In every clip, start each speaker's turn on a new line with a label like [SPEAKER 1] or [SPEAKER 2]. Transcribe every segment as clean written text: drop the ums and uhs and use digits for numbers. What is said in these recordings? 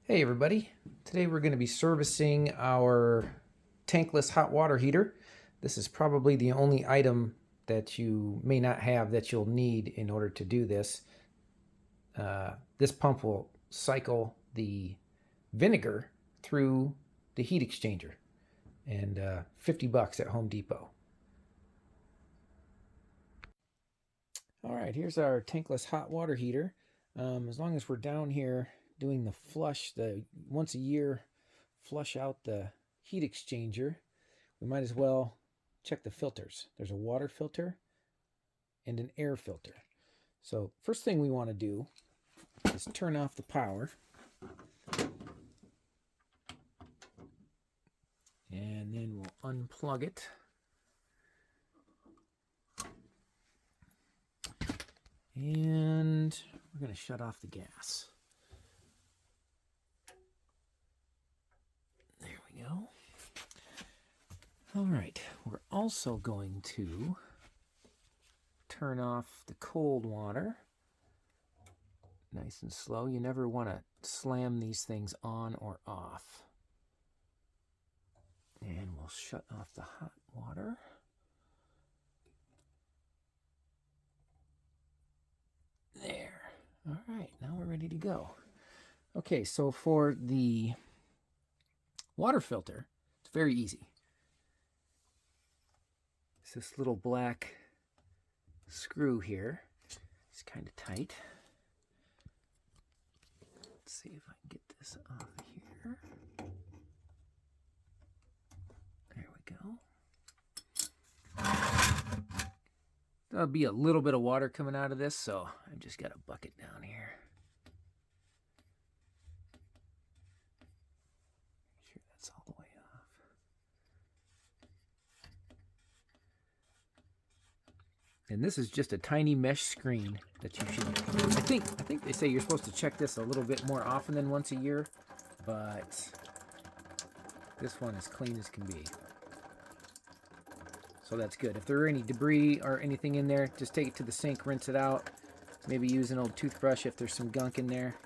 [SPEAKER 1] Hey everybody, today we're going to be servicing our tankless hot water heater. This is probably the only item that you may not have that you'll need in order to do this. This pump will cycle the vinegar through the heat exchanger, and $50 at Home Depot. Alright, here's our tankless hot water heater. As long as we're down here doing the flush, the once a year flush out the heat exchanger, we might as well check the filters. There's a water filter and an air filter. So first thing we want to do is turn off the power. And then we'll unplug it. And we're going to shut off the gas. There we go. All right, we're also going to turn off the cold water. Nice and slow. You never want to slam these things on or off. And we'll shut off the hot water. There. All right, now we're ready to go. Okay, so for the water filter, it's very easy. It's this little black screw here. It's kind of tight. Let's see if I can get this off here. There we go. There'll be a little bit of water coming out of this, so I've just got a bucket down here. Make sure that's all the way off. And this is just a tiny mesh screen that you should, I think they say you're supposed to check this a little bit more often than once a year, but this one is clean as can be. So that's good. If there are any debris or anything in there, just take it to the sink, rinse it out. Maybe use an old toothbrush if there's some gunk in there.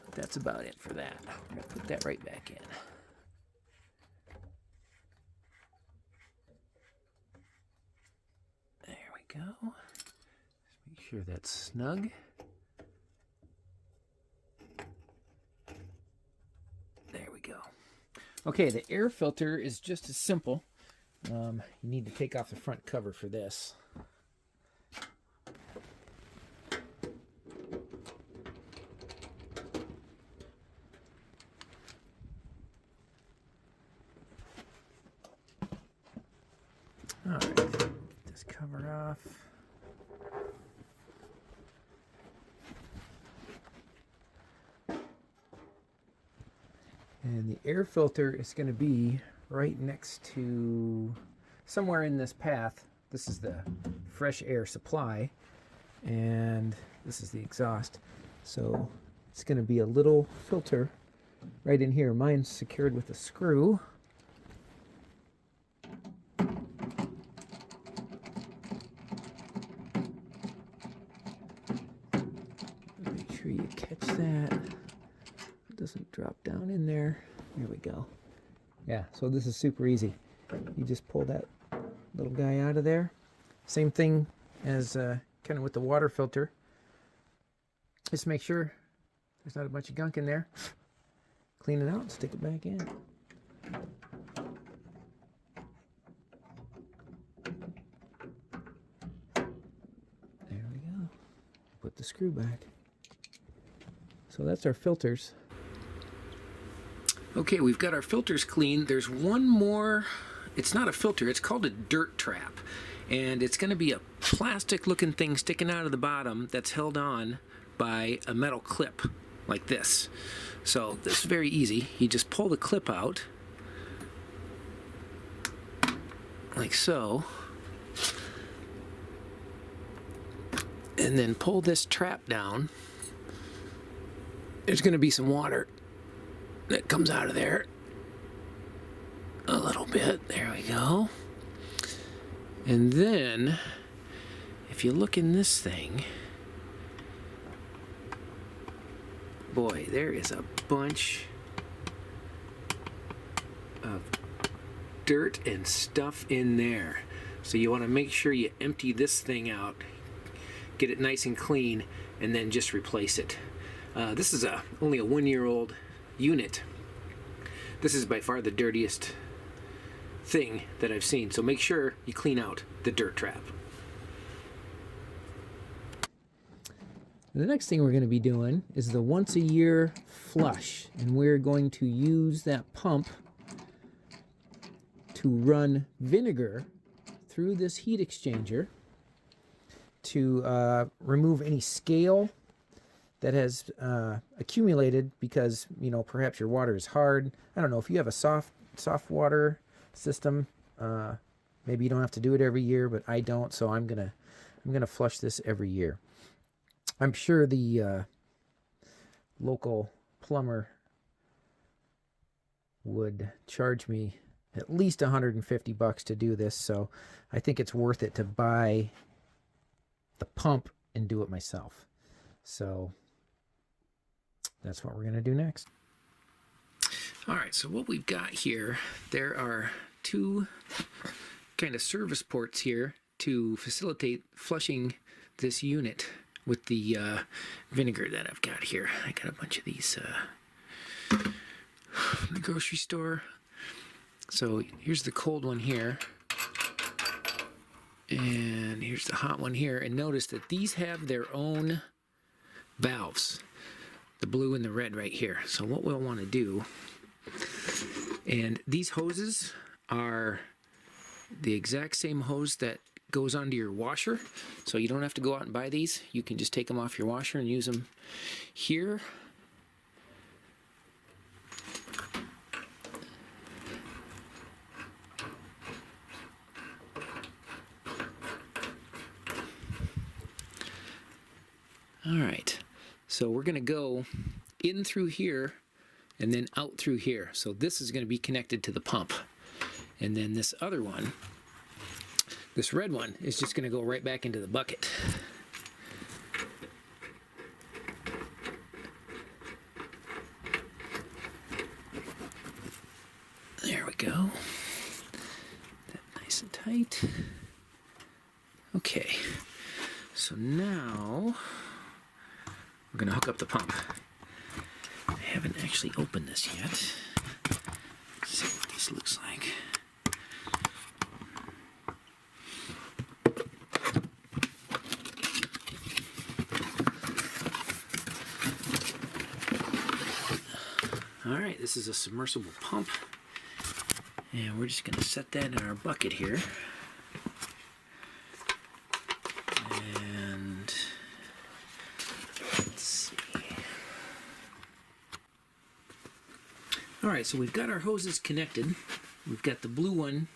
[SPEAKER 1] But that's about it for that. I'm going to put that right back in. There we go. Just make sure that's snug. There we go. Okay, the air filter is just as simple. You need to take off the front cover for this. All right, get this cover off. And the air filter is going to be right next to, somewhere in this path. This is the fresh air supply, and this is the exhaust. So it's going to be a little filter right in here. Mine's secured with a screw. Make sure you catch that. It doesn't drop down in there. There we go. Yeah, so this is super easy. You just pull that little guy out of there. Same thing as kind of with the water filter. Just make sure there's not a bunch of gunk in there. Clean it out and stick it back in. There we go. Put the screw back. So that's our filters. Okay, we've got our filters clean. There's one more. It's not a filter, it's called a dirt trap. And it's going to be a plastic looking thing sticking out of the bottom that's held on by a metal clip like this. So this is very easy. You just pull the clip out like so, and then pull this trap down. There's going to be some water that comes out of there a little bit. There we go. And then if you look in this thing, boy, there is a bunch of dirt and stuff in there. So you want to make sure you empty this thing out, get it nice and clean, and then just replace it. This is only a 1-year-old unit. This is by far the dirtiest thing that I've seen. So make sure you clean out the dirt trap. The next thing we're going to be doing is the once a year flush, and we're going to use that pump to run vinegar through this heat exchanger to remove any scale that has accumulated because, you know, perhaps your water is hard. I don't know if you have a soft water system. Maybe you don't have to do it every year, but I don't, so I'm gonna flush this every year. I'm sure the local plumber would charge me at least $150 to do this, so I think it's worth it to buy the pump and do it myself. So that's what we're going to do next. All right, so what we've got here, there are two kind of service ports here to facilitate flushing this unit with the vinegar that I've got here. I got a bunch of these from the grocery store. So here's the cold one here, and here's the hot one here. And notice that these have their own valves, the blue and the red right here. So what we'll want to do, and these hoses are the exact same hose that goes onto your washer, so you don't have to go out and buy these. You can just take them off your washer and use them here. All right, so we're going to go in through here and then out through here. So this is going to be connected to the pump, and then this other one, this red one, is just going to go right back into the bucket. There we go. That nice and tight. Okay, so now we're going to hook up the pump. I haven't actually opened this yet. Let's see what this looks like. Alright, this is a submersible pump, and we're just going to set that in our bucket here. And let's see. Alright, so we've got our hoses connected. We've got the blue one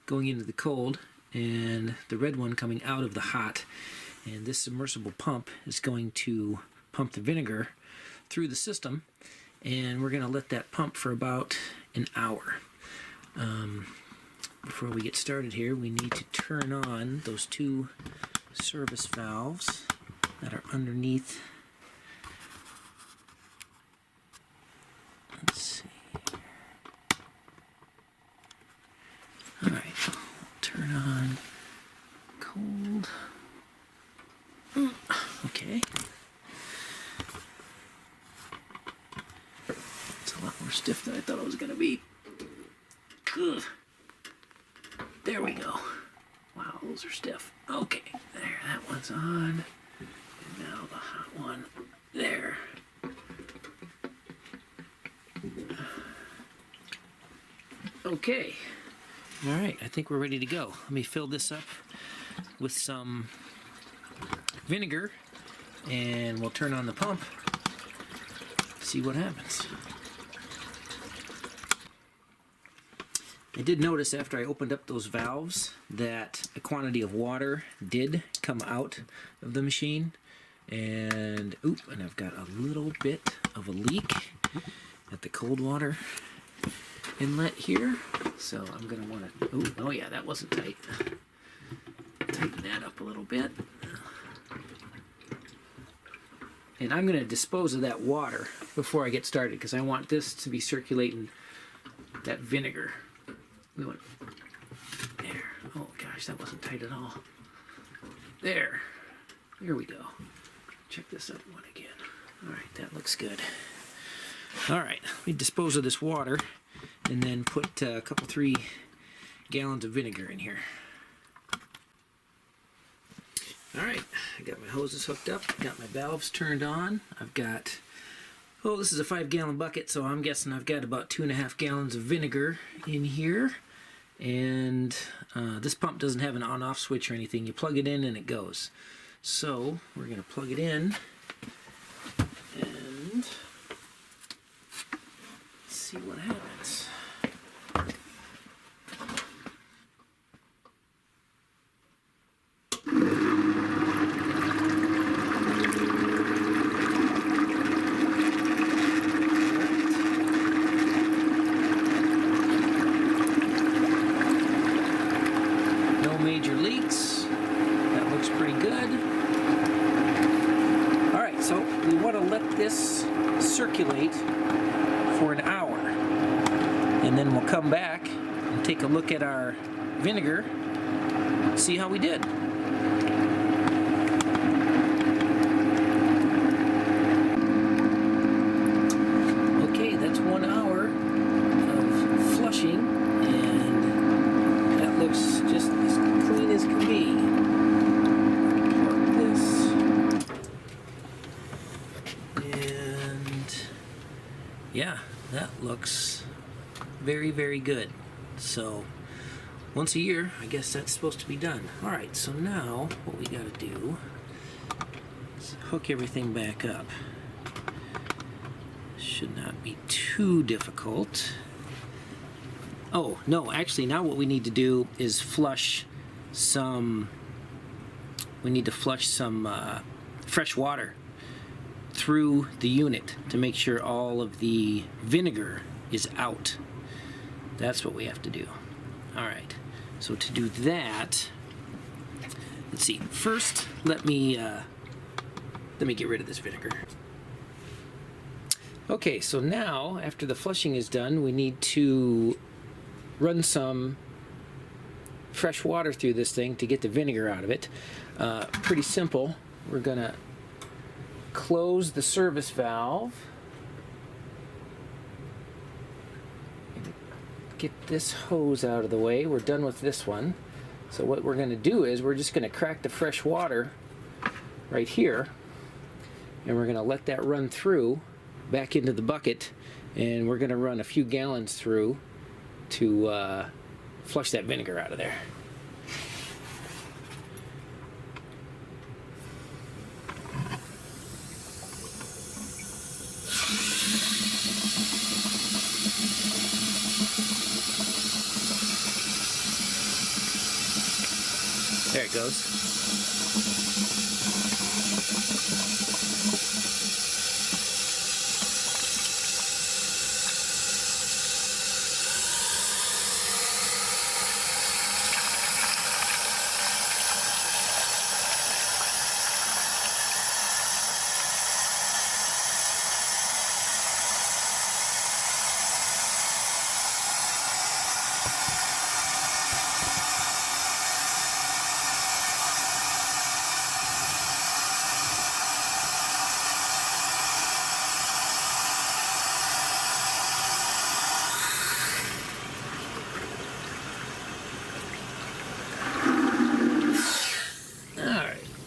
[SPEAKER 1] going into the cold and the red one coming out of the hot. And this submersible pump is going to pump the vinegar through the system, and we're going to let that pump for about an hour. Before we get started here, we need to turn on those two service valves that are underneath. Let's see. All right, turn on cold. Okay. It's a lot more stiff than I thought it was going to be. Ugh. There we go. Wow, those are stiff. Okay, there, that one's on. And now the hot one. There. Okay. All right, I think we're ready to go. Let me fill this up with some vinegar, and we'll turn on the pump, see what happens. I did notice after I opened up those valves that a quantity of water did come out of the machine, and and I've got a little bit of a leak at the cold water inlet here, so I'm going to want to, oh yeah, that wasn't tight. Tighten that up a little bit. And I'm going to dispose of that water before I get started because I want this to be circulating that vinegar. There. Oh gosh, that wasn't tight at all. There. Here we go. Check this other one again. All right, that looks good. All right, let me dispose of this water and then put a couple, 3 gallons of vinegar in here. All right, I got my hoses hooked up, got my valves turned on. I've got, oh, this is a 5-gallon bucket, so I'm guessing I've got about 2.5 gallons of vinegar in here. And this pump doesn't have an on-off switch or anything. You plug it in and it goes. So we're going to plug it in and see what happens. No major leaks. That looks pretty good. All right, so we want to let this circulate for an hour. And then we'll come back and take a look at our vinegar, see how we did. Okay, that's 1 hour of flushing, and that looks just as clean as can be. Plug this. And yeah, that looks very, very good. So once a year, I guess that's supposed to be done. All right, so now what we got to do is hook everything back up. Should not be too difficult. Oh, no, actually now what we need to do is flush some, fresh water through the unit to make sure all of the vinegar is out. That's what we have to do. All right, so to do that, let's see. First, let me get rid of this vinegar. Okay, so now after the flushing is done, we need to run some fresh water through this thing to get the vinegar out of it. Pretty simple. We're gonna close the service valve. Get this hose out of the way. We're done with this one. So what we're going to do is we're just going to crack the fresh water right here, and we're going to let that run through back into the bucket, and we're going to run a few gallons through to flush that vinegar out of there. There it goes.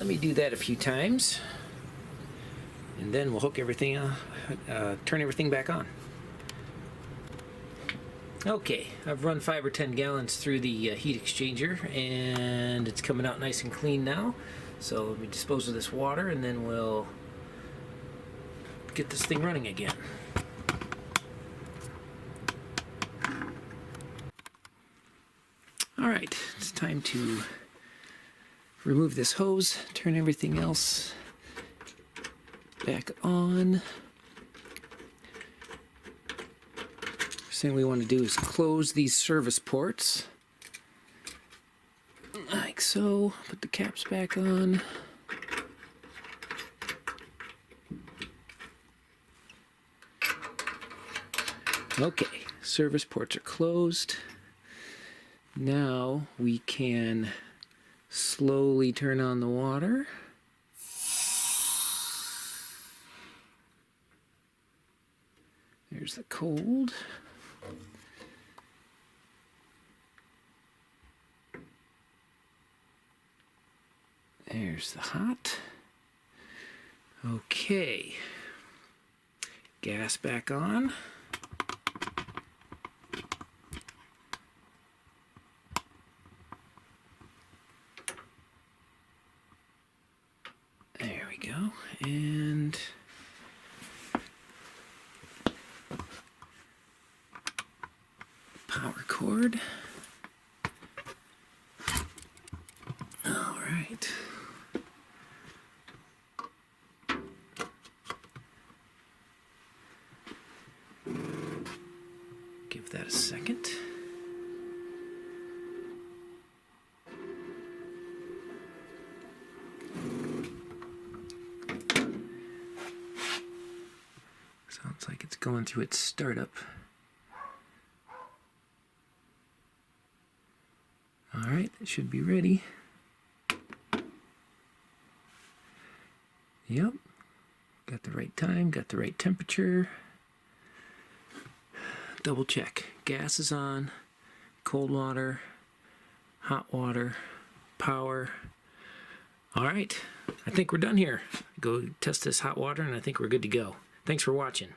[SPEAKER 1] Let me do that a few times, and then we'll hook everything, turn everything back on. Okay, I've run 5 or 10 gallons through the heat exchanger, and it's coming out nice and clean now. So let me dispose of this water, and then we'll get this thing running again. All right, it's time to remove this hose, turn everything else back on. First thing we want to do is close these service ports, like so. Put the caps back on. Okay, service ports are closed. Now we can slowly turn on the water. There's the cold. There's the hot. Okay. Gas back on. There we go. And power cord. All right. Give that a second. Sounds like it's going through its startup. All right, it should be ready. Yep, got the right time, got the right temperature. Double check. Gas is on, cold water, hot water, power. All right, I think we're done here. Go test this hot water and I think we're good to go. Thanks for watching.